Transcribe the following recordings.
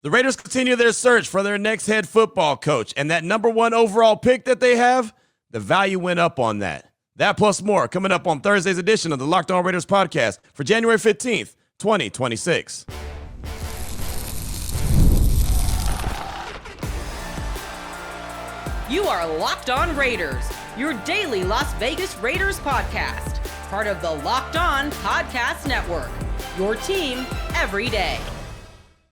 The Raiders continue their search for their next head football coach, and that number one overall pick that they have, the value went up on that. That plus more coming up on Thursday's edition of the Locked On Raiders podcast for January 15th, 2026. You are Locked On Raiders, your daily Las Vegas Raiders podcast, part of the Locked On Podcast Network, your team every day.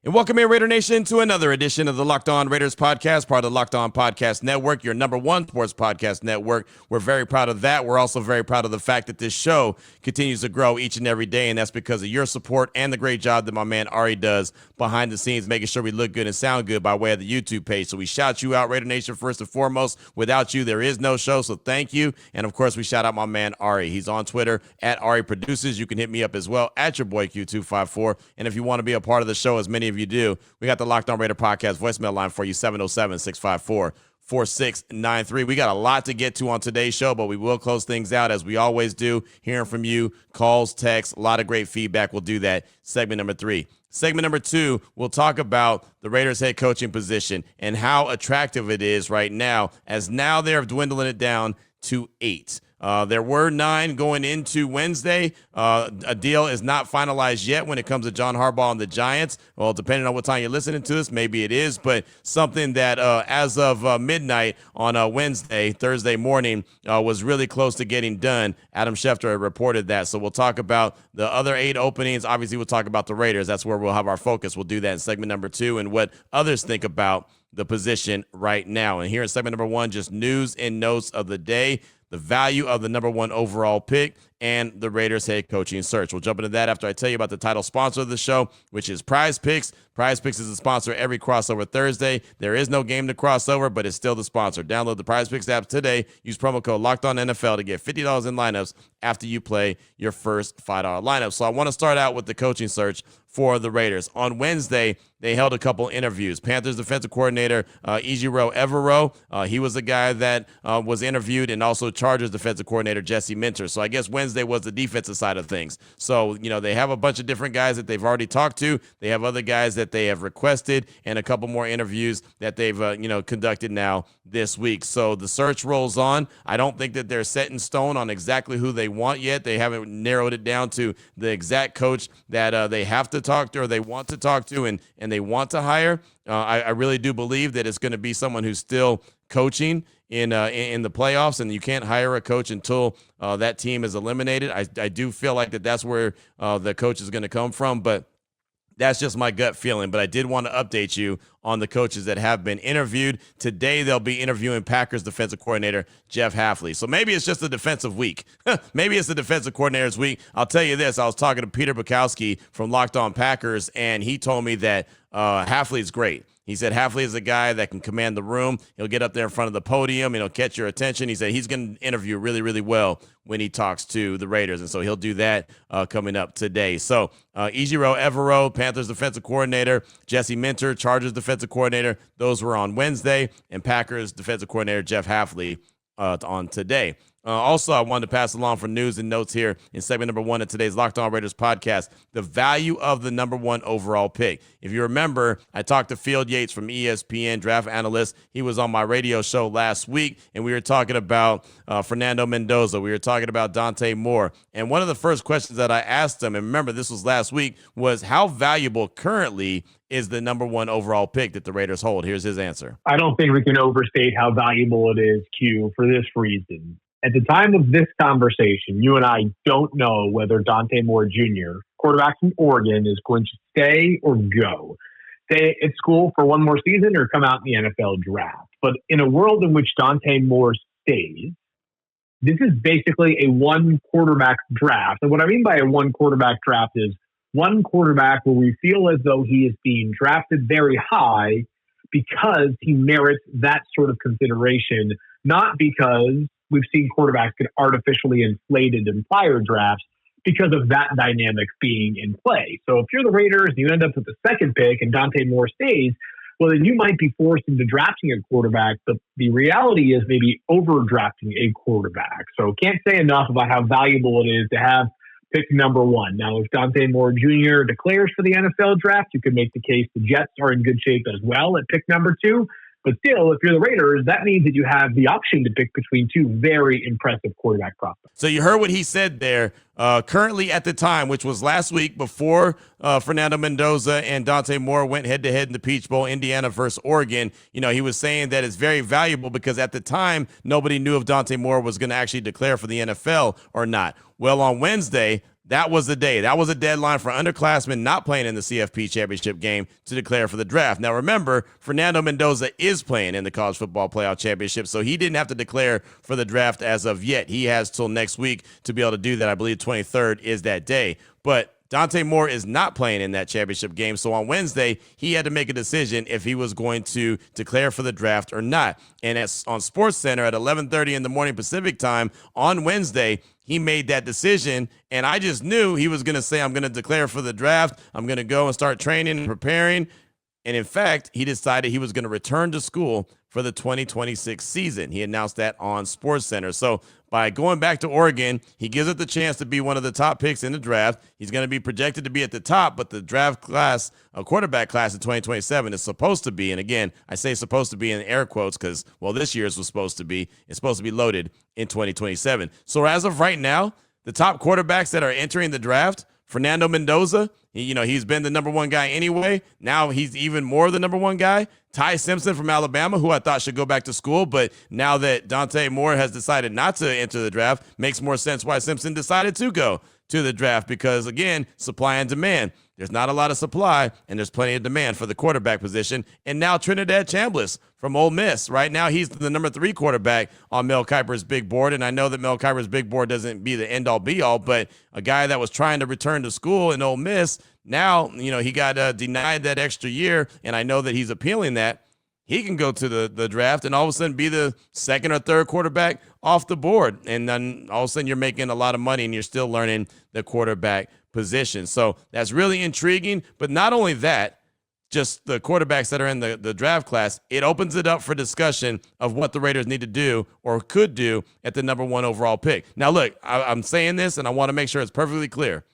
And welcome in, Raider Nation, to another edition of the Locked On Raiders podcast, part of the Locked On Podcast Network, your number one sports podcast network. We're very proud of that. We're also very proud of the fact that this show continues to grow each and every day, and that's because of your support and the great job that my man Ari does behind the scenes, making sure we look good and sound good by way of the YouTube page. So we shout you out, Raider Nation, first and foremost. Without you, there is no show, so thank you. And, of course, we shout out my man Ari. He's on Twitter, at Ari Produces. You can hit me up as well, at your boy Q254. And if you want to be a part of the show, as many of you do, we got the Locked On Raider podcast voicemail line for you, 707-654-4693. We got a lot to get to on today's show, but we will close things out as we always do, hearing from you, calls, texts, a lot of great feedback. We'll do that. Segment number 3. Segment number 2, we'll talk about the Raiders head coaching position and how attractive it is right now, as now they're dwindling it down to 8. There were 9 going into Wednesday. A deal is not finalized yet when it comes to John Harbaugh and the Giants. Well, depending on what time you're listening to this, maybe it is, but something that as of midnight on Thursday morning, was really close to getting done. Adam Schefter had reported that. So we'll talk about the other 8 openings. Obviously, we'll talk about the Raiders. That's where we'll have our focus. We'll do that in segment number 2 and what others think about the position right now. And here in segment number 1, just news and notes of the day, the value of the number 1 overall pick, and the Raiders head coaching search. We'll jump into that after I tell you about the title sponsor of the show, which is PrizePicks. PrizePicks is a sponsor every crossover Thursday. There is no game to crossover, but it's still the sponsor. Download the PrizePicks app today. Use promo code LOCKEDONNFL to get $50 in lineups after you play your first $5 lineup. So I want to start out with the coaching search for the Raiders. On Wednesday, they held a couple interviews. Panthers defensive coordinator Ejiro Evero, he was the guy that was interviewed, and also Chargers defensive coordinator Jesse Minter. So I guess Wednesday was the defensive side of things. So, they have a bunch of different guys that they've already talked to. They have other guys that they have requested, and a couple more interviews that they've conducted now this week. So the search rolls on. I don't think that they're set in stone on exactly who they want yet. They haven't narrowed it down to the exact coach that they have to talk to, or they want to talk to, and they want to hire. I really do believe that it's going to be someone who's still coaching in the playoffs, and you can't hire a coach until that team is eliminated. I do feel like that's where the coach is going to come from, but that's just my gut feeling. But I did want to update you on the coaches that have been interviewed. Today, they'll be interviewing Packers defensive coordinator Jeff Hafley. So maybe it's just a defensive week. Maybe it's the defensive coordinator's week. I'll tell you this. I was talking to Peter Bukowski from Locked On Packers, and he told me that Hafley's great. He said Hafley is a guy that can command the room. He'll get up there in front of the podium and he'll catch your attention. He said he's going to interview really, really well when he talks to the Raiders, and so he'll do that coming up today. So Ejiro Evero, Panthers defensive coordinator, Jesse Minter, Chargers defensive coordinator, those were on Wednesday, and Packers defensive coordinator Jeff Hafley on today. Also, I wanted to pass along for news and notes here in segment number 1 of today's Locked On Raiders podcast, the value of the number 1 overall pick. If you remember, I talked to Field Yates from ESPN, draft analyst. He was on my radio show last week, and we were talking about Fernando Mendoza. We were talking about Dante Moore. And one of the first questions that I asked him, and remember this was last week, was how valuable currently is the number 1 overall pick that the Raiders hold? Here's his answer. I don't think we can overstate how valuable it is, Q, for this reason. At the time of this conversation, you and I don't know whether Dante Moore Jr., quarterback from Oregon, is going to stay or go. Stay at school for one more season or come out in the NFL draft. But in a world in which Dante Moore stays, this is basically a one quarterback draft. And what I mean by a one quarterback draft is one quarterback where we feel as though he is being drafted very high because he merits that sort of consideration, not because we've seen quarterbacks get artificially inflated in prior drafts because of that dynamic being in play. So if you're the Raiders and you end up with the second pick and Dante Moore stays, well, then you might be forced into drafting a quarterback, but the reality is maybe overdrafting a quarterback. So can't say enough about how valuable it is to have pick number one. Now, if Dante Moore Jr. declares for the NFL draft, you could make the case the Jets are in good shape as well at pick number two. But still, if you're the Raiders, that means that you have the option to pick between two very impressive quarterback prospects. So you heard what he said there. Currently at the time, which was last week before Fernando Mendoza and Dante Moore went head-to-head in the Peach Bowl, Indiana versus Oregon, he was saying that it's very valuable because at the time, nobody knew if Dante Moore was going to actually declare for the NFL or not. Well, on Wednesday, that was the day. That was a deadline for underclassmen not playing in the CFP championship game to declare for the draft. Now, remember, Fernando Mendoza is playing in the college football playoff championship, so he didn't have to declare for the draft as of yet. He has till next week to be able to do that. I believe 23rd is that day. But Dante Moore is not playing in that championship game. So on Wednesday, he had to make a decision if he was going to declare for the draft or not. And on SportsCenter at 11:30 in the morning Pacific time on Wednesday, he made that decision. And I just knew he was going to say, I'm going to declare for the draft. I'm going to go and start training and preparing. And in fact, he decided he was going to return to school for the 2026 season. He announced that on SportsCenter. So by going back to Oregon, he gives it the chance to be one of the top picks in the draft. He's going to be projected to be at the top, but the draft class, a quarterback class in 2027 is supposed to be, and again, I say supposed to be in air quotes because, well, this year's was supposed to be, it's supposed to be loaded in 2027. So as of right now, the top quarterbacks that are entering the draft, Fernando Mendoza, he's been the number one guy anyway. Now he's even more the number one guy. Ty Simpson from Alabama, who I thought should go back to school, but now that Dante Moore has decided not to enter the draft, makes more sense why Simpson decided to go to the draft because, again, supply and demand. There's not a lot of supply, and there's plenty of demand for the quarterback position. And now Trinidad Chambliss from Ole Miss. Right now, he's the number 3 quarterback on Mel Kiper's big board. And I know that Mel Kiper's big board doesn't be the end-all, be-all, but a guy that was trying to return to school in Ole Miss, now, he got denied that extra year, and I know that he's appealing that. He can go to the draft and all of a sudden be the second or third quarterback off the board. And then all of a sudden you're making a lot of money and you're still learning the quarterback position. So that's really intriguing. But not only that, just the quarterbacks that are in the draft class, it opens it up for discussion of what the Raiders need to do or could do at the number 1 overall pick. Now, look, I'm saying this and I want to make sure it's perfectly clear.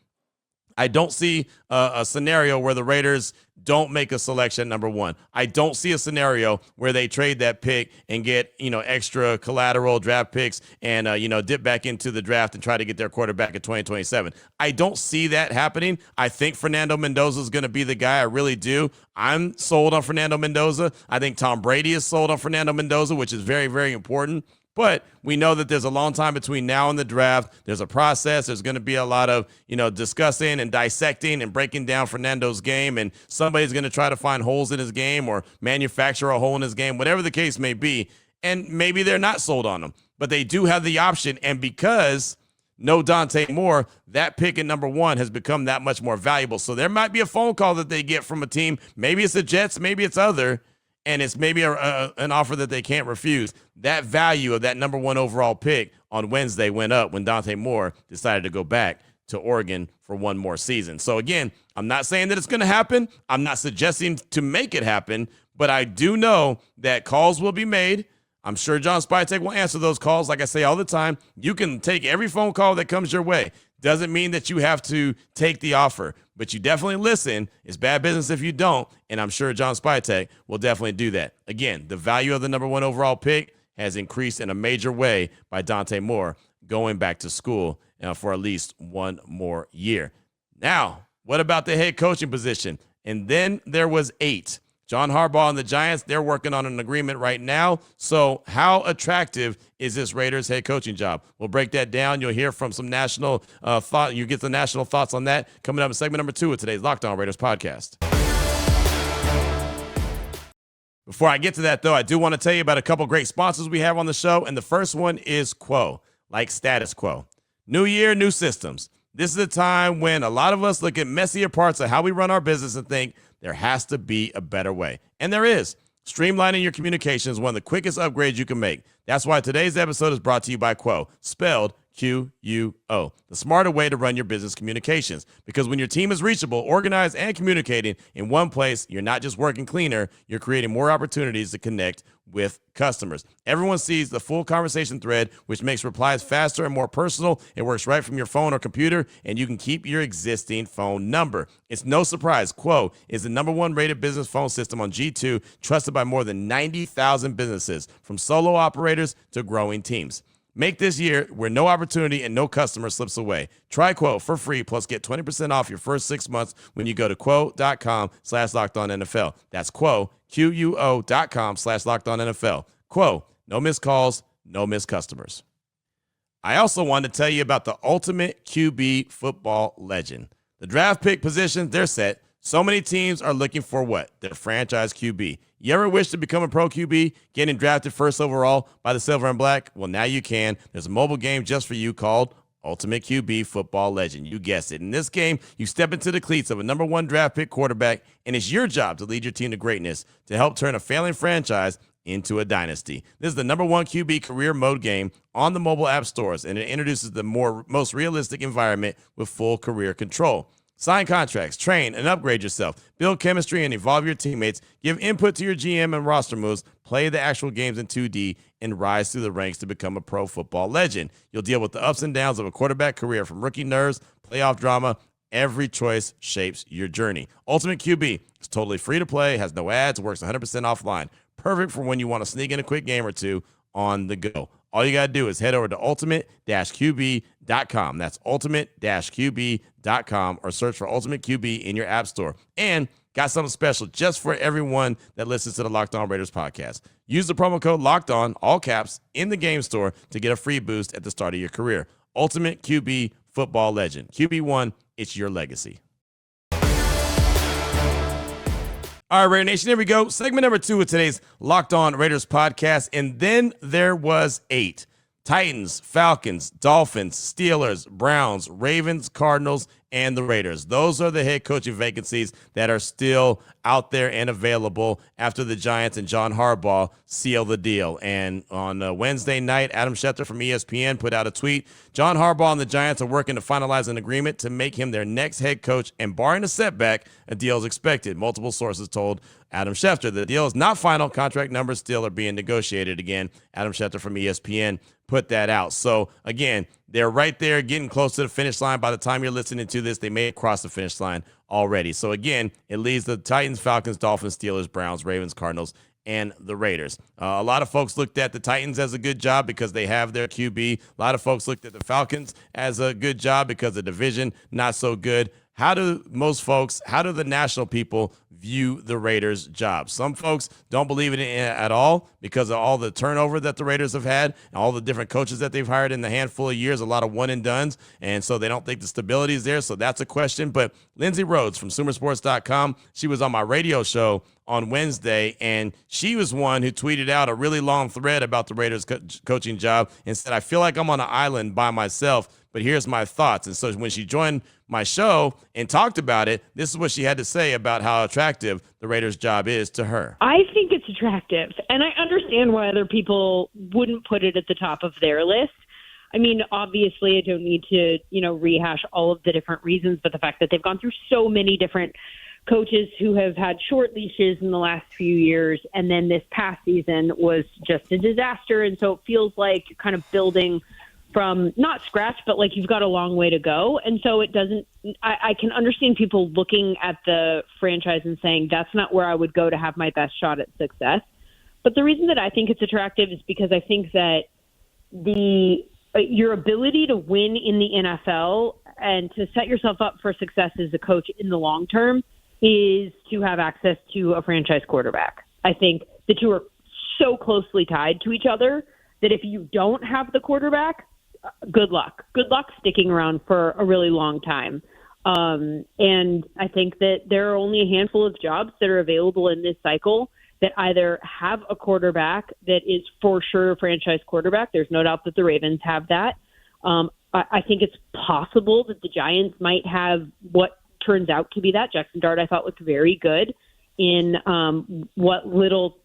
I don't see a scenario where the Raiders don't make a selection number 1. I don't see a scenario where they trade that pick and get, extra collateral draft picks and, dip back into the draft and try to get their quarterback in 2027. I don't see that happening. I think Fernando Mendoza is going to be the guy. I really do. I'm sold on Fernando Mendoza. I think Tom Brady is sold on Fernando Mendoza, which is very, very important. But we know that there's a long time between now and the draft. There's a process. There's going to be a lot of, discussing and dissecting and breaking down Fernando's game. And somebody's going to try to find holes in his game or manufacture a hole in his game, whatever the case may be. And maybe they're not sold on him, but they do have the option. And because no Dante Moore, that pick at number 1 has become that much more valuable. So there might be a phone call that they get from a team. Maybe it's the Jets, maybe it's other. And it's maybe an offer that they can't refuse. That value of that number 1 overall pick on Wednesday went up when Dante Moore decided to go back to Oregon for one more season. So, again, I'm not saying that it's going to happen. I'm not suggesting to make it happen. But I do know that calls will be made. I'm sure John Spytek will answer those calls. Like I say all the time, you can take every phone call that comes your way. Doesn't mean that you have to take the offer, but you definitely listen. It's bad business if you don't, and I'm sure John Spytek will definitely do that. Again, the value of the number 1 overall pick has increased in a major way by Dante Moore going back to school for at least one more year. Now, what about the head coaching position? And then there was 8. John Harbaugh and the Giants, they're working on an agreement right now. So how attractive is this Raiders head coaching job? We'll break that down. You'll hear from some national thought. You get the national thoughts on that coming up in segment number 2 of today's Locked On Raiders podcast. Before I get to that, though, I do want to tell you about a couple great sponsors we have on the show. And the first one is Quo, like status quo. New year, new systems. This is a time when a lot of us look at messier parts of how we run our business and think there has to be a better way. And there is. Streamlining your communication is one of the quickest upgrades you can make. That's why today's episode is brought to you by Quo, spelled QUO, the smarter way to run your business communications. Because when your team is reachable, organized, and communicating in one place, you're not just working cleaner, you're creating more opportunities to connect with customers. Everyone sees the full conversation thread, which makes replies faster and more personal. It works right from your phone or computer, and you can keep your existing phone number. It's no surprise, Quo is the #1 rated business phone system on G2, trusted by more than 90,000 businesses, from solo operators to growing teams. Make this year where no opportunity and no customer slips away. Try Quo for free, plus get 20% off your first 6 months when you go to quo.com/LockedOnNFL. That's Quo, QUO.com/LockedOnNFL. Quo, no missed calls, no missed customers. I also wanted to tell you about the ultimate QB football legend. The draft pick positions, they're set. So many teams are looking for what? Their franchise QB. You ever wish to become a pro QB, getting drafted first overall by the Silver and Black? Well, now you can. There's a mobile game just for you called Ultimate QB Football Legend. You guessed it. In this game, you step into the cleats of a #1 draft pick quarterback, and it's your job to lead your team to greatness, to help turn a failing franchise into a dynasty. This is the #1 QB career mode game on the mobile app stores, and it introduces the most realistic environment with full career control. Sign contracts, train, and upgrade yourself. Build chemistry and evolve your teammates. Give input to your GM and roster moves. Play the actual games in 2D and rise through the ranks to become a pro football legend. You'll deal with the ups and downs of a quarterback career, from rookie nerves, playoff drama. Every choice shapes your journey. Ultimate QB is totally free to play, has no ads, works 100% offline. Perfect for when you want to sneak in a quick game or two on the go. All you got to do is head over to ultimate-qb.com. That's ultimate-qb.com, or search for Ultimate QB in your app store. And got something special just for everyone that listens to the Locked On Raiders podcast. Use the promo code Locked On, all caps, in the game store to get a free boost at the start of your career. Ultimate QB Football Legend. QB1, it's your legacy. All right, Raider Nation, here we go. Segment number 2 of today's Locked On Raiders podcast. And then there was 8. Titans, Falcons, Dolphins, Steelers, Browns, Ravens, Cardinals, and the Raiders. Those are the head coaching vacancies that are still out there and available after the Giants and John Harbaugh seal the deal. And on Wednesday night, Adam Schefter from ESPN put out a tweet. John Harbaugh and the Giants are working to finalize an agreement to make him their next head coach, and barring a setback, a deal is expected. Multiple sources told Adam Schefter the deal is not final. Contract numbers still are being negotiated. Again, Adam Schefter from ESPN put that out. So, again, they're right there getting close to the finish line. By the time you're listening to this, they may have crossed the finish line already. So, again, it leaves the Titans, Falcons, Dolphins, Steelers, Browns, Ravens, Cardinals, and the Raiders. A lot of folks looked at the Titans as a good job because they have their QB. A lot of folks looked at the Falcons as a good job because the division not so good. How do the national people view the Raiders' job? Some folks don't believe in it at all because of all the turnover that the Raiders have had and all the different coaches that they've hired in the handful of years, a lot of one-and-dones, and so they don't think the stability is there, so that's a question. But Lindsay Rhodes from SumerSports.com, she was on my radio show on Wednesday, and she was one who tweeted out a really long thread about the Raiders' coaching job and said, I feel like I'm on an island by myself, but here's my thoughts. And so when she joined my show and talked about it, this is what she had to say about how attractive the Raiders' job is to her. I think it's attractive, and I understand why other people wouldn't put it at the top of their list. I mean, obviously, I don't need to, rehash all of the different reasons, but the fact that they've gone through so many different coaches who have had short leashes in the last few years, and then this past season was just a disaster, and so it feels like you're kind of building from not scratch, but like you've got a long way to go. And so it doesn't, I can understand people looking at the franchise and saying, that's not where I would go to have my best shot at success. But the reason that I think it's attractive is because I think that your ability to win in the NFL and to set yourself up for success as a coach in the long term is to have access to a franchise quarterback. I think the two are so closely tied to each other that if you don't have the quarterback, good luck. Good luck sticking around for a really long time. And I think that there are only a handful of jobs that are available in this cycle that either have a quarterback that is for sure a franchise quarterback. There's no doubt that the Ravens have that. I think it's possible that the Giants might have what turns out to be that. Jackson Dart, I thought, looked very good. in what little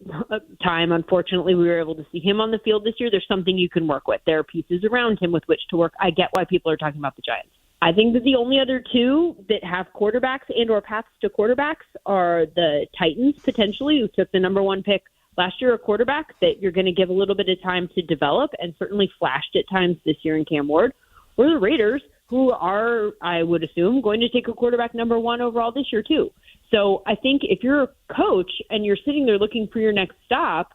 time, unfortunately, we were able to see him on the field this year. There's something you can work with. There are pieces around him with which to work. I get why people are talking about the Giants. I think that the only other two that have quarterbacks and or paths to quarterbacks are the Titans, potentially, who took the number one pick last year, a quarterback that you're going to give a little bit of time to develop and certainly flashed at times this year in Cam Ward, or the Raiders, who are, I would assume, going to take a quarterback number one overall this year too. So I think if you're a coach and you're sitting there looking for your next stop,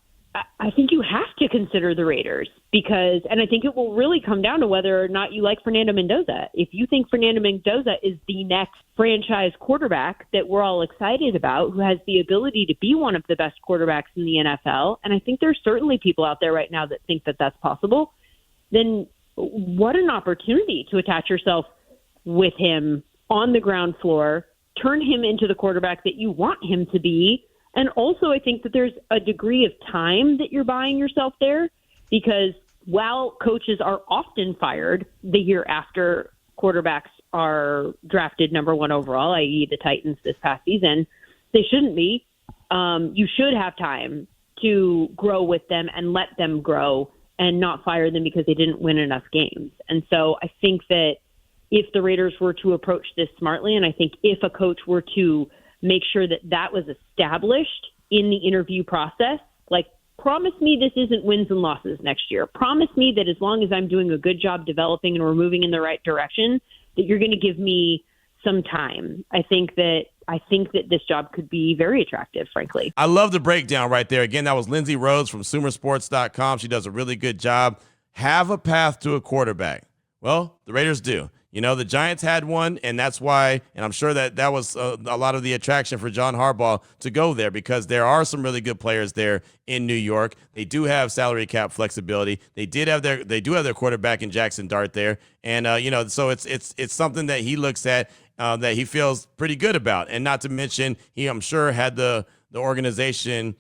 I think you have to consider the Raiders and I think it will really come down to whether or not you like Fernando Mendoza. If you think Fernando Mendoza is the next franchise quarterback that we're all excited about, who has the ability to be one of the best quarterbacks in the NFL, and I think there's certainly people out there right now that think that that's possible, then what an opportunity to attach yourself with him on the ground floor, turn him into the quarterback that you want him to be. And also, I think that there's a degree of time that you're buying yourself there, because while coaches are often fired the year after quarterbacks are drafted number one overall, i.e. the Titans this past season, they shouldn't be. You should have time to grow with them and let them grow and not fire them because they didn't win enough games. And so I think that if the Raiders were to approach this smartly, and I think if a coach were to make sure that that was established in the interview process, like, promise me this isn't wins and losses next year. Promise me that as long as I'm doing a good job developing and we're moving in the right direction, that you're going to give me some time. I think that this job could be very attractive, frankly. I love the breakdown right there. Again, that was Lindsay Rhodes from SumerSports.com. She does a really good job. Have a path to a quarterback. Well, the Raiders do. You know, the Giants had one, and that's why, and I'm sure that was a lot of the attraction for John Harbaugh to go there, because there are some really good players there in New York. They do have salary cap flexibility. They do have their quarterback in Jackson Dart there, and so it's something that he looks at that he feels pretty good about, and not to mention he, I'm sure, had the organization,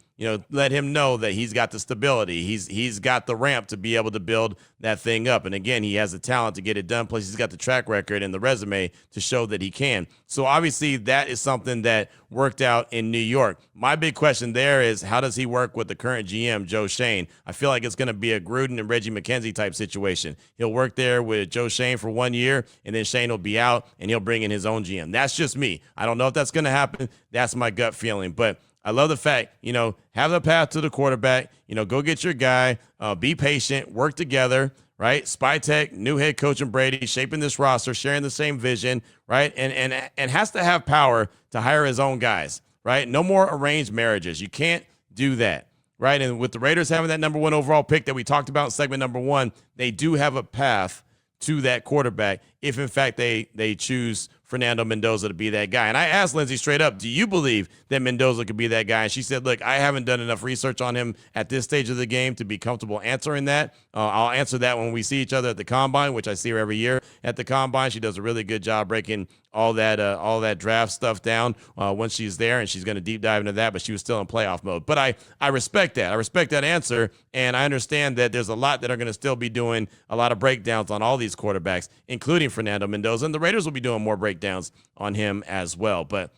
let him know that he's got the stability. He's got the ramp to be able to build that thing up. And again, he has the talent to get it done. Plus, he's got the track record and the resume to show that he can. So obviously, that is something that worked out in New York. My big question there is, how does he work with the current GM, Joe Schoen? I feel like it's going to be a Gruden and Reggie McKenzie type situation. He'll work there with Joe Schoen for 1 year, and then Schoen will be out, and he'll bring in his own GM. That's just me. I don't know if that's going to happen. That's my gut feeling. But I love the fact, have the path to the quarterback, go get your guy, be patient, work together, right? Spytek, new head coach and Brady, shaping this roster, sharing the same vision, right? And has to have power to hire his own guys, right? No more arranged marriages. You can't do that, right? And with the Raiders having that number one overall pick that we talked about in segment number one, they do have a path to that quarterback if, in fact, they choose Fernando Mendoza to be that guy. And I asked Lindsay straight up, do you believe that Mendoza could be that guy? And she said, look, I haven't done enough research on him at this stage of the game to be comfortable answering that. I'll answer that when we see each other at the Combine, which I see her every year at the Combine. She does a really good job breaking all that draft stuff down when she's there, and she's going to deep dive into that, but she was still in playoff mode. But I respect that. I respect that answer, and I understand that there's a lot that are going to still be doing a lot of breakdowns on all these quarterbacks, including Fernando Mendoza, and the Raiders will be doing more breakdowns on him as well. But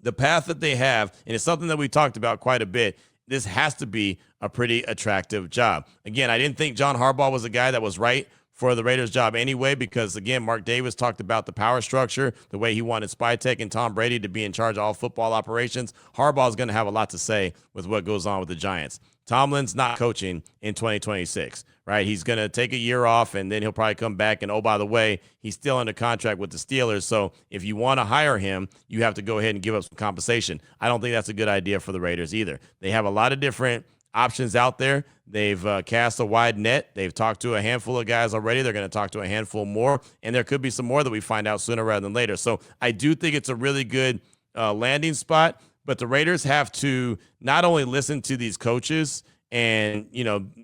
the path that they have, and it's something that we talked about quite a bit, this has to be a pretty attractive job. Again, I didn't think John Harbaugh was a guy that was right for the Raiders job anyway, because again, Mark Davis talked about the power structure, the way he wanted Spytek and Tom Brady to be in charge of all football operations. Harbaugh is going to have a lot to say with what goes on with the Giants. Tomlin's not coaching in 2026, right? He's going to take a year off, and then he'll probably come back. And, oh, by the way, he's still under contract with the Steelers. So if you want to hire him, you have to go ahead and give up some compensation. I don't think that's a good idea for the Raiders either. They have a lot of different options out there. They've cast a wide net. They've talked to a handful of guys already. They're going to talk to a handful more, and there could be some more that we find out sooner rather than later. So I do think it's a really good landing spot, but the Raiders have to not only listen to these coaches and,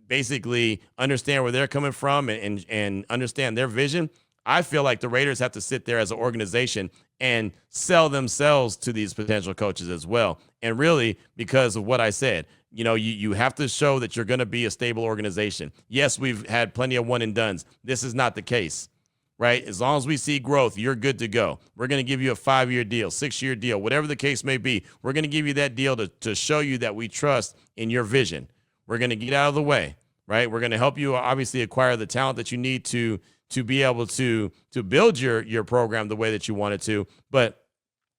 basically understand where they're coming from and understand their vision. I feel like the Raiders have to sit there as an organization and sell themselves to these potential coaches as well. And really, because of what I said, you have to show that you're going to be a stable organization. Yes, we've had plenty of one and dones. This is not the case, right? As long as we see growth, you're good to go. We're going to give you a 5-year deal, 6-year deal, whatever the case may be. We're going to give you that deal to show you that we trust in your vision. We're going to get out of the way, right? We're going to help you obviously acquire the talent that you need to be able to build your program the way that you want it to. But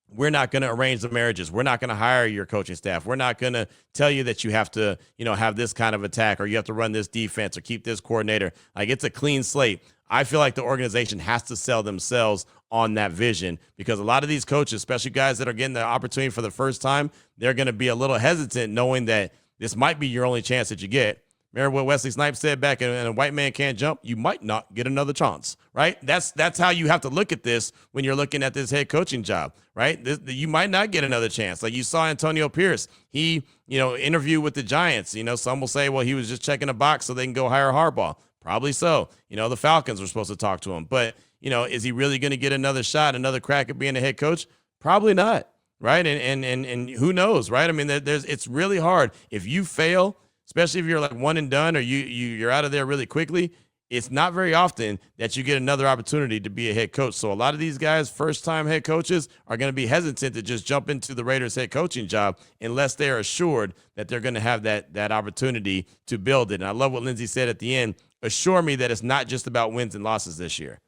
we're not going to arrange the marriages. We're not going to hire your coaching staff. We're not going to tell you that you have to, have this kind of attack, or you have to run this defense, or keep this coordinator. Like, it's a clean slate. I feel like the organization has to sell themselves on that vision, because a lot of these coaches, especially guys that are getting the opportunity for the first time, they're going to be a little hesitant knowing that this might be your only chance that you get. Remember what Wesley Snipes said back in A White Man Can't Jump? You might not get another chance, right? That's how you have to look at this when you're looking at this head coaching job, right? You might not get another chance. Like you saw Antonio Pierce. He, interviewed with the Giants. Some will say, well, he was just checking a box so they can go hire Harbaugh. Probably so. The Falcons were supposed to talk to him. But, is he really going to get another shot, another crack at being a head coach? Probably not, right? And who knows, right? I mean, it's really hard. If you fail, especially if you're like one and done, or you're out of there really quickly, it's not very often that you get another opportunity to be a head coach. So a lot of these guys, first-time head coaches, are going to be hesitant to just jump into the Raiders head coaching job unless they're assured that they're going to have that opportunity to build it. And I love what Lindsay said at the end. Assure me that it's not just about wins and losses this year.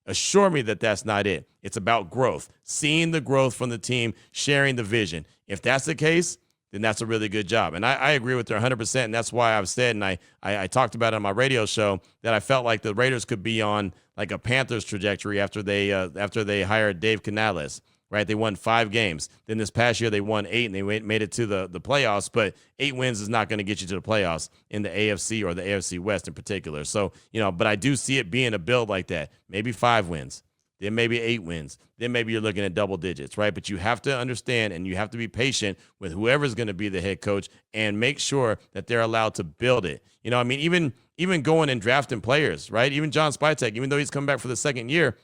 Assure me that that's not it. It's about growth, seeing the growth from the team, sharing the vision. If that's the case, then that's a really good job. And I agree with her 100%. And that's why I've said, and I talked about it on my radio show, that I felt like the Raiders could be on like a Panthers trajectory after they hired Dave Canales, right? They won 5 games. Then this past year they won 8, and they made it to the playoffs. But 8 wins is not going to get you to the playoffs in the AFC or the AFC West in particular. So, but I do see it being a build like that. Maybe 5 wins. Then maybe 8 wins. Then maybe you're looking at double digits, right? But you have to understand, and you have to be patient with whoever's going to be the head coach, and make sure that they're allowed to build it. Even going and drafting players, right? Even John Spytek, even though he's come back for the second year,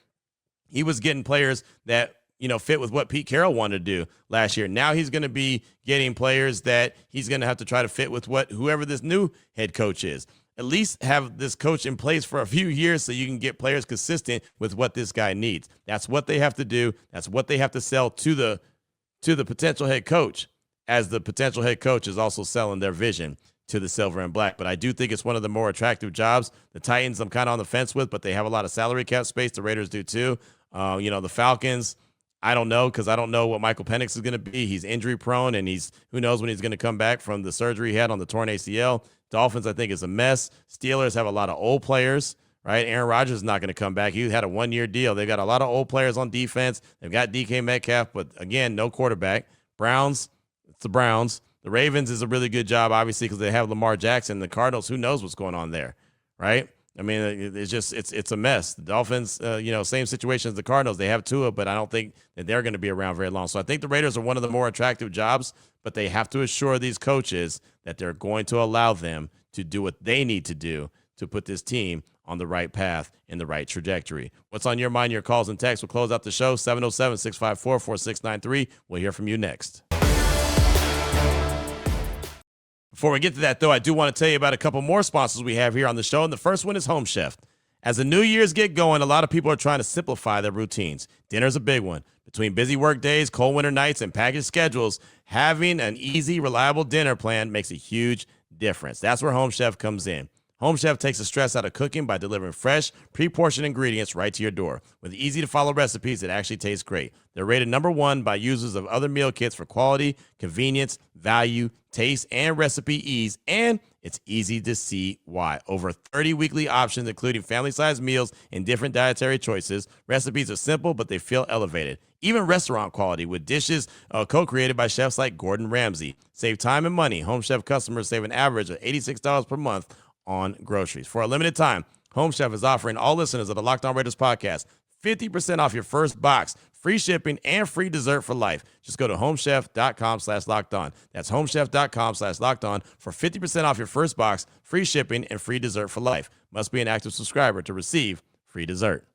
he was getting players that, fit with what Pete Carroll wanted to do last year. Now he's going to be getting players that he's going to have to try to fit with whoever this new head coach is. At least have this coach in place for a few years so you can get players consistent with what this guy needs. That's what they have to do. That's what they have to sell to the potential head coach, as the potential head coach is also selling their vision to the silver and black. But I do think it's one of the more attractive jobs. The Titans, I'm kind of on the fence with, but they have a lot of salary cap space. The Raiders do too. The Falcons, I don't know, because I don't know what Michael Penix is going to be. He's injury prone, and who knows when he's going to come back from the surgery he had on the torn ACL. Dolphins, I think, is a mess. Steelers have a lot of old players, right? Aaron Rodgers is not going to come back. He had a 1-year deal. They've got a lot of old players on defense. They've got DK Metcalf, but again, no quarterback. Browns, it's the Browns. The Ravens is a really good job, obviously, because they have Lamar Jackson. The Cardinals, who knows what's going on there, right? I mean, it's a mess. The Dolphins, same situation as the Cardinals. They have Tua, but I don't think that they're going to be around very long. So I think the Raiders are one of the more attractive jobs, but they have to assure these coaches that they're going to allow them to do what they need to do to put this team on the right path and the right trajectory. What's on your mind? Your calls and texts. We'll close out the show, 707-654-4693. We'll hear from you next. Before we get to that, though, I do want to tell you about a couple more sponsors we have here on the show, and the first one is Home Chef. As the New Year's get going, a lot of people are trying to simplify their routines. Dinner's a big one. Between busy work days, cold winter nights, and packaged schedules, having an easy, reliable dinner plan makes a huge difference. That's where Home Chef comes in. Home Chef takes the stress out of cooking by delivering fresh, pre-portioned ingredients right to your door with easy-to-follow recipes that actually taste great. They're rated #1 by users of other meal kits for quality, convenience, value, taste, and recipe ease, and it's easy to see why. Over 30 weekly options, including family-sized meals and different dietary choices. Recipes are simple, but they feel elevated. Even restaurant quality with dishes co-created by chefs like Gordon Ramsay. Save time and money. Home Chef customers save an average of $86 per month on groceries. For a limited time, Home Chef is offering all listeners of the Locked On Raiders podcast 50% off your first box, free shipping, and free dessert for life. Just go to homechef.com/lockedon. That's homechef.com/lockedon for 50% off your first box, free shipping, and free dessert for life. Must be an active subscriber to receive free dessert.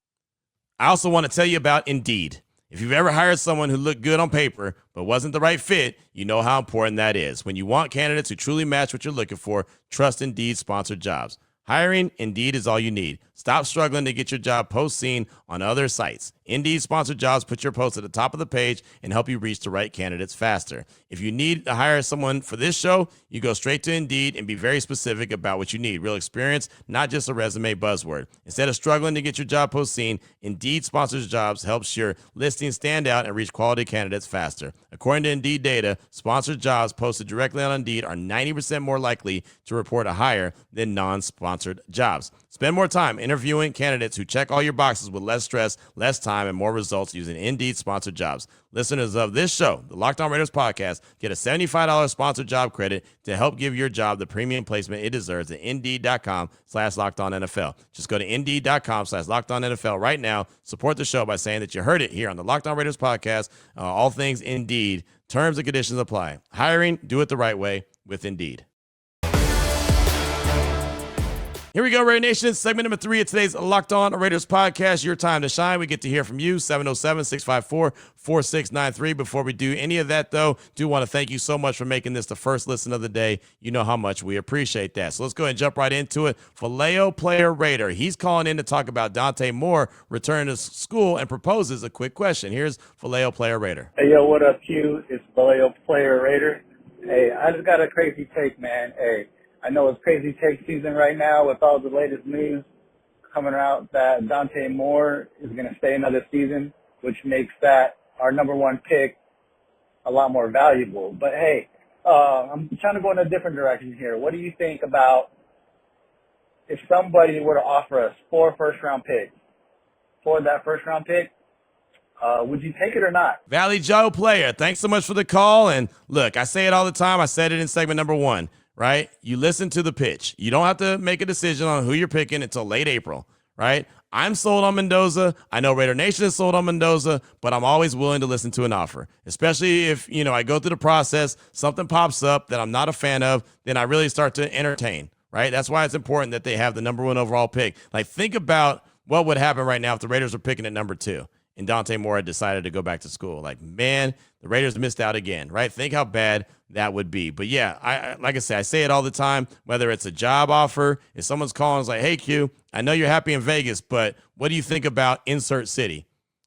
I also want to tell you about Indeed. If you've ever hired someone who looked good on paper but wasn't the right fit, you know how important that is. When you want candidates who truly match what you're looking for, trust Indeed sponsored jobs. Hiring, Indeed is all you need. Stop struggling to get your job post seen on other sites. Indeed sponsored jobs put your post at the top of the page and help you reach the right candidates faster. If you need to hire someone for this show, you go straight to Indeed and be very specific about what you need. Real experience, not just a resume buzzword. Instead of struggling to get your job post seen, Indeed sponsors jobs helps your listing stand out and reach quality candidates faster. According to Indeed data, sponsored jobs posted directly on Indeed are 90% more likely to report a hire than non-sponsored jobs. Spend more time interviewing candidates who check all your boxes with less stress, less time, and more results using Indeed sponsored jobs. Listeners of this show, the Locked On Raiders podcast, get a $75 sponsored job credit to help give your job the premium placement it deserves at Indeed.com/LockedOnNFL. Just go to Indeed.com/LockedOnNFL right now. Support the show by saying that you heard it here on the Locked On Raiders podcast. All things Indeed. Terms and conditions apply. Hiring, do it the right way with Indeed. Here we go, Raider Nation. Segment number 3 of today's Locked On Raiders podcast. Your time to shine. We get to hear from you, 707-654-4693. Before we do any of that, though, do want to thank you so much for making this the first listen of the day. You know how much we appreciate that. So let's go ahead and jump right into it. Vallejo Player Raider. He's calling in to talk about Dante Moore returning to school and proposes a quick question. Here's Vallejo Player Raider. Hey, yo, what up, Q? It's Vallejo Player Raider. Hey, I just got a crazy take, man. Hey, I know it's crazy take season right now with all the latest news coming out that Dante Moore is going to stay another season, which makes that our number 1 pick a lot more valuable. But, hey, I'm trying to go in a different direction here. What do you think about if somebody were to offer us 4 first-round picks for that first-round pick? Would you take it or not? Valley Joe Player, thanks so much for the call. And, look, I say it all the time. I said it in segment number 1. Right? You listen to the pitch. You don't have to make a decision on who you're picking until late April, right? I'm sold on Mendoza. I know Raider Nation is sold on Mendoza, but I'm always willing to listen to an offer, especially if, I go through the process, something pops up that I'm not a fan of, then I really start to entertain, right? That's why it's important that they have the number 1 overall pick. Like, think about what would happen right now if the Raiders were picking at number 2 and Dante Moore had decided to go back to school. Like, man, the Raiders missed out again, right? Think how bad that would be. But yeah, like I say, I say it all the time, whether it's a job offer, if someone's calling, it's like, hey, Q, I know you're happy in Vegas, but what do you think about insert city?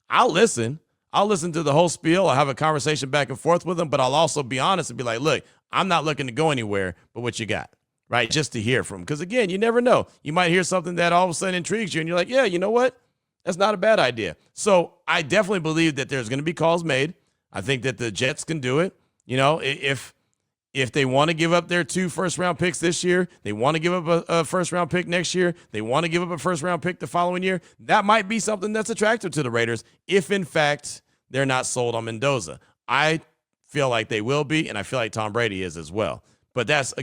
I'll listen. I'll listen to the whole spiel. I'll have a conversation back and forth with them, but I'll also be honest and be like, look, I'm not looking to go anywhere, but what you got, right? Just to hear from. Because again, you never know. You might hear something that all of a sudden intrigues you and you're like, yeah, you know what? That's not a bad idea. So I definitely believe that there's going to be calls made. I think that the Jets can do it. If they want to give up their 2 first-round picks this year, they want to give up a first-round pick next year, they want to give up a first-round pick the following year, that might be something that's attractive to the Raiders if, in fact, they're not sold on Mendoza. I feel like they will be, and I feel like Tom Brady is as well. But that's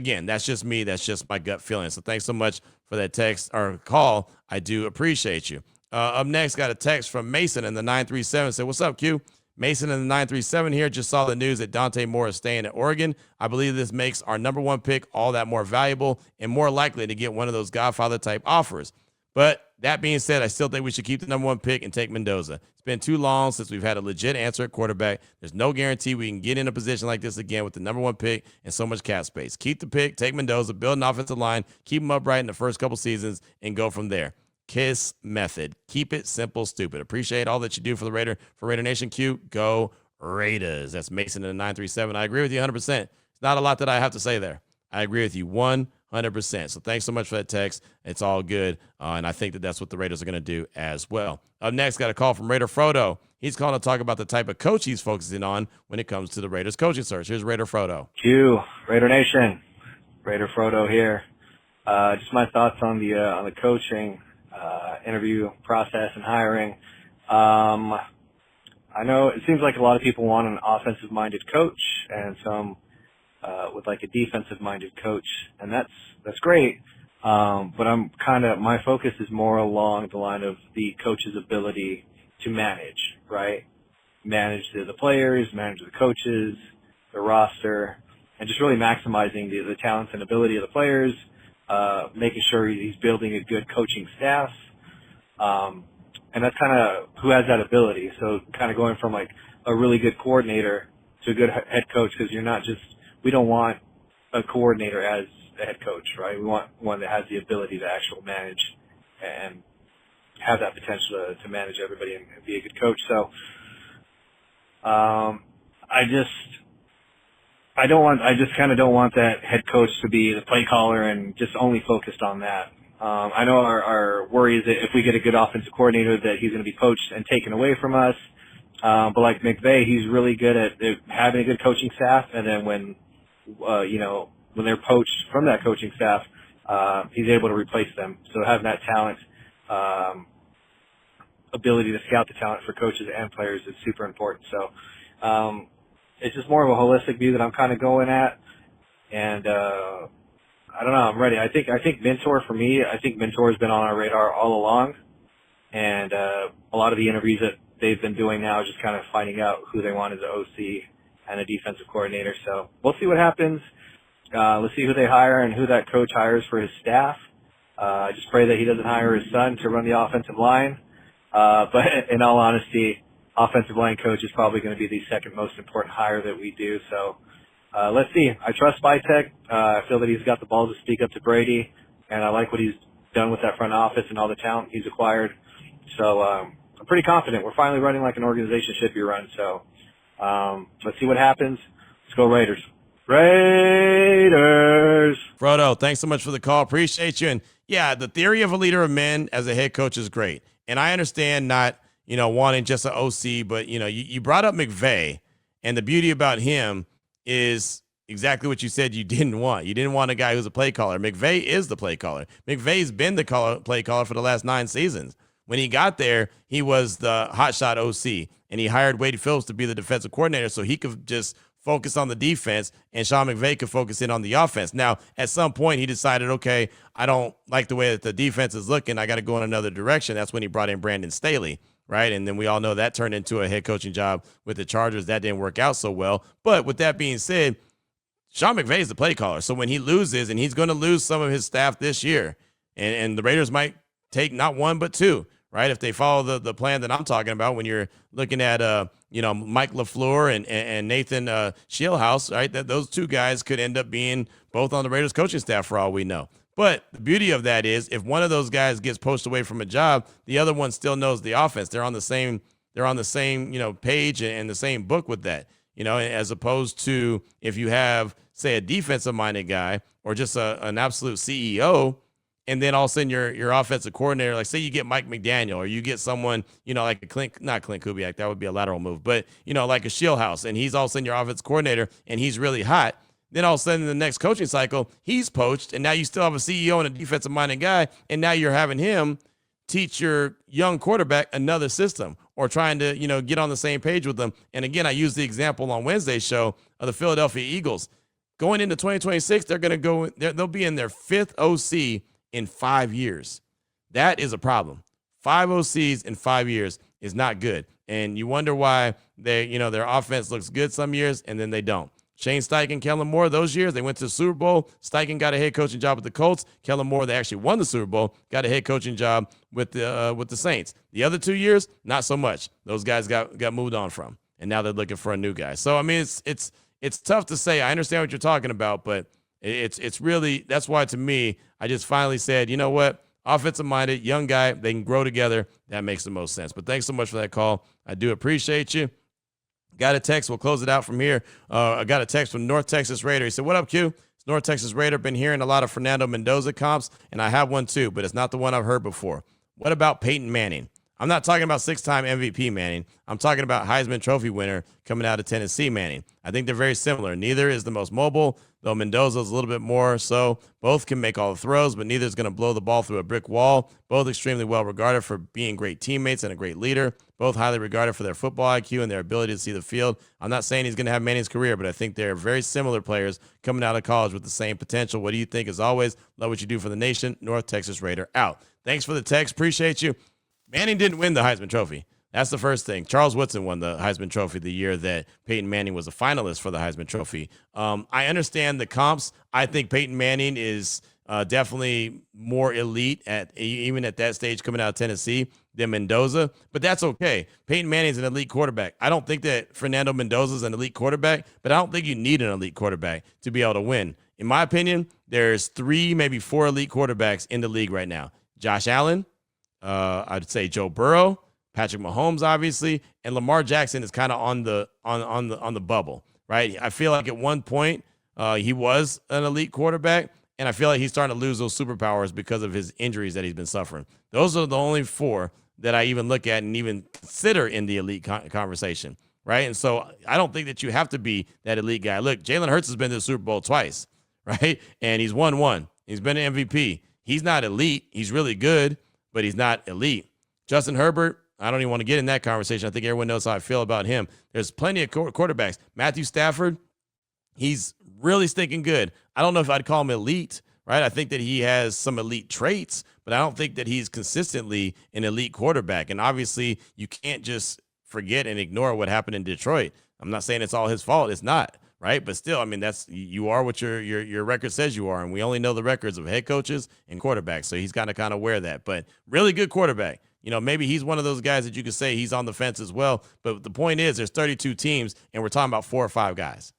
just me. That's just my gut feeling. So thanks so much for that text or call. I do appreciate you. Up next, got a text from Mason in the 937. Said, what's up, Q? Mason in the 937 here. Just saw the news that Dante Moore is staying at Oregon. I believe this makes our number 1 pick all that more valuable and more likely to get one of those Godfather-type offers. But that being said, I still think we should keep the number 1 pick and take Mendoza. It's been too long since we've had a legit answer at quarterback. There's no guarantee we can get in a position like this again with the number 1 pick and so much cap space. Keep the pick, take Mendoza, build an offensive line, keep him upright in the first couple seasons, and go from there. KISS method. Keep it simple, stupid. Appreciate all that you do for Raider Nation. Q, go Raiders. That's Mason in the 937. I agree with you 100%. It's not a lot that I have to say there. I agree with you 100%. So thanks so much for that text. It's all good. And I think that that's what the Raiders are going to do as well. Up next, got a call from Raider Frodo. He's calling to talk about the type of coach he's focusing on when it comes to the Raiders coaching search. Here's Raider Frodo. Q, Raider Nation. Raider Frodo here. Just my thoughts on the coaching interview process and hiring. I know it seems like a lot of people want an offensive-minded coach and some with like a defensive-minded coach, and that's great. But my focus is more along the line of the coach's ability to manage, right? Manage the players, manage the coaches, the roster, and just really maximizing the talents and ability of the players, making sure he's building a good coaching staff. And that's kind of who has that ability. So kind of going from like a really good coordinator to a good head coach, because we don't want a coordinator as a head coach, right? We want one that has the ability to actually manage and have that potential to manage everybody and be a good coach. So I just kind of don't want that head coach to be the play caller and just only focused on that. I know our worry is that if we get a good offensive coordinator that he's going to be poached and taken away from us. But like McVay, he's really good at having a good coaching staff. And then when they're poached from that coaching staff, he's able to replace them. So having that talent, ability to scout the talent for coaches and players is super important. So, it's just more of a holistic view that I'm kind of going at. And, I don't know, I'm ready. I think mentor for me, I think mentor has been on our radar all along. And, a lot of the interviews that they've been doing now is just kind of finding out who they want as an OC and a defensive coordinator. So we'll see what happens. Let's see who they hire and who that coach hires for his staff. I just pray that he doesn't hire his son to run the offensive line. But in all honesty, offensive line coach is probably going to be the second most important hire that we do. So let's see. I trust Vitek. I feel that he's got the balls to speak up to Brady, and I like what he's done with that front office and all the talent he's acquired. So I'm pretty confident. We're finally running like an organization should be run. So let's see what happens. Let's go Raiders. Raiders. Frodo, thanks so much for the call. Appreciate you. And yeah, the theory of a leader of men as a head coach is great. And I understand not, wanting just an OC, but you brought up McVay, and the beauty about him is exactly what you said you didn't want. You didn't want a guy who's a play caller. McVay is the play caller. McVay's been the play caller for the last 9 seasons. When he got there, he was the hotshot OC, and he hired Wade Phillips to be the defensive coordinator so he could just focus on the defense, and Sean McVay could focus in on the offense. Now, at some point, he decided, okay, I don't like the way that the defense is looking. I got to go in another direction. That's when he brought in Brandon Staley, right? And then we all know that turned into a head coaching job with the Chargers. That didn't work out so well. But with that being said, Sean McVay is the play caller. So when he loses, and he's going to lose some of his staff this year, and the Raiders might take not one but two, right? If they follow the plan that I'm talking about, when you're looking at Mike LaFleur and Nathan Scheelhaus, right? That those two guys could end up being both on the Raiders coaching staff for all we know. But the beauty of that is if one of those guys gets poached away from a job, the other one still knows the offense. They're on the same page and the same book with that. As opposed to if you have, say, a defensive minded guy or just an absolute CEO. And then all of a sudden your offensive coordinator, like say you get Mike McDaniel or you get someone, like not Clint Kubiak, that would be a lateral move, but like a Scheelhaus, and he's all of a sudden your offensive coordinator and he's really hot. Then all of a sudden in the next coaching cycle, he's poached, and now you still have a CEO and a defensive minded guy, and now you're having him teach your young quarterback another system or trying to, get on the same page with them. And again, I used the example on Wednesday's show of the Philadelphia Eagles. Going into 2026, they'll be in their 5th OC in 5 years. That is a problem. 5 OCs in 5 years is not good. And you wonder why their offense looks good some years and then they don't. Shane Steichen, Kellen Moore, those years, they went to the Super Bowl. Steichen got a head coaching job with the Colts. Kellen Moore, they actually won the Super Bowl, got a head coaching job with the Saints. The other 2 years, not so much. Those guys got moved on from, and now they're looking for a new guy. So, I mean, it's tough to say. I understand what you're talking about, but it's really, that's why to me, I just finally said, you know what? Offensive-minded, young guy, they can grow together. That makes the most sense. But thanks so much for that call. I do appreciate you. Got a text. We'll close it out from here. I got a text from North Texas Raider. He said, what up, Q? It's North Texas Raider. Been hearing a lot of Fernando Mendoza comps, and I have one too, but it's not the one I've heard before. What about Peyton Manning? I'm not talking about 6-time MVP Manning. I'm talking about Heisman Trophy winner coming out of Tennessee Manning. I think they're very similar. Neither is the most mobile, though Mendoza's a little bit more so. Both can make all the throws, but neither is going to blow the ball through a brick wall. Both extremely well regarded for being great teammates and a great leader. Both highly regarded for their football IQ and their ability to see the field. I'm not saying he's going to have Manning's career, but I think they're very similar players coming out of college with the same potential. What do you think? As always, love what you do for the nation. North Texas Raider out. Thanks for the text. Appreciate you. Manning didn't win the Heisman Trophy. That's the first thing. Charles Woodson won the Heisman Trophy the year that Peyton Manning was a finalist for the Heisman Trophy. I understand the comps. I think Peyton Manning is definitely more elite even at that stage coming out of Tennessee than Mendoza, but that's okay. Peyton Manning's an elite quarterback. I don't think that Fernando Mendoza's an elite quarterback, but I don't think you need an elite quarterback to be able to win. In my opinion, there's 3, maybe 4 elite quarterbacks in the league right now. Josh Allen, I'd say Joe Burrow, Patrick Mahomes, obviously, and Lamar Jackson is kind of on the bubble, right? I feel like at one point he was an elite quarterback, and I feel like he's starting to lose those superpowers because of his injuries that he's been suffering. Those are the only four that I even look at and even consider in the elite conversation, right? And so I don't think that you have to be that elite guy. Look, Jalen Hurts has been to the Super Bowl twice, right? And he's won one. He's been an MVP. He's not elite. He's really good, but he's not elite. Justin Herbert, I don't even want to get in that conversation. I think everyone knows how I feel about him. There's plenty of quarterbacks. Matthew Stafford, he's really stinking good. I don't know if I'd call him elite, right? I think that he has some elite traits, but I don't think that he's consistently an elite quarterback. And obviously, you can't just forget and ignore what happened in Detroit. I'm not saying it's all his fault. It's not, right? But still, I mean, you are what your record says you are, and we only know the records of head coaches and quarterbacks. So he's got to kind of wear that. But really good quarterback. You know, maybe he's one of those guys that you could say he's on the fence as well. But the point is, there's 32 teams, and we're talking about 4 or 5 guys.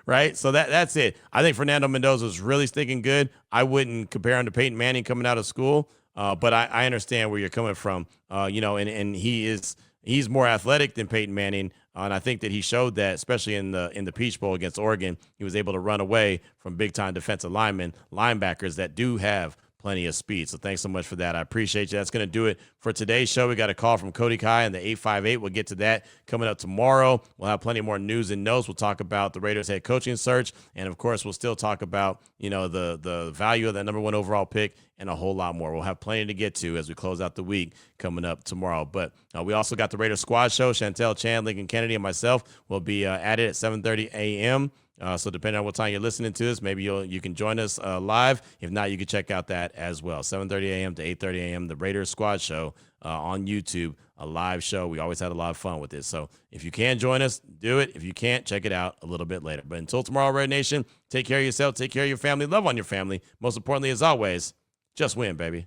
Right? So that's it. I think Fernando Mendoza is really stinking good. I wouldn't compare him to Peyton Manning coming out of school, but I understand where you're coming from. And he's more athletic than Peyton Manning, and I think that he showed that, especially in the Peach Bowl against Oregon. He was able to run away from big-time defensive linebackers that do have plenty of speed. So thanks so much for that. I appreciate you. That's going to do it for today's show. We got a call from Cody Kai in the 858. We'll get to that coming up tomorrow. We'll have plenty more news and notes. We'll talk about the Raiders head coaching search. And of course, we'll still talk about, the value of that number 1 overall pick and a whole lot more. We'll have plenty to get to as we close out the week coming up tomorrow. But we also got the Raiders squad show. Chantel Chan, Lincoln Kennedy, and myself will be at it at 7:30 a.m. So depending on what time you're listening to this, maybe you can join us live. If not, you can check out that as well. 7:30 a.m. to 8:30 a.m. The Raiders Squad Show on YouTube, a live show. We always had a lot of fun with it. So if you can join us, do it. If you can't, check it out a little bit later. But until tomorrow, Red Nation, take care of yourself, take care of your family, love on your family. Most importantly, as always, just win, baby.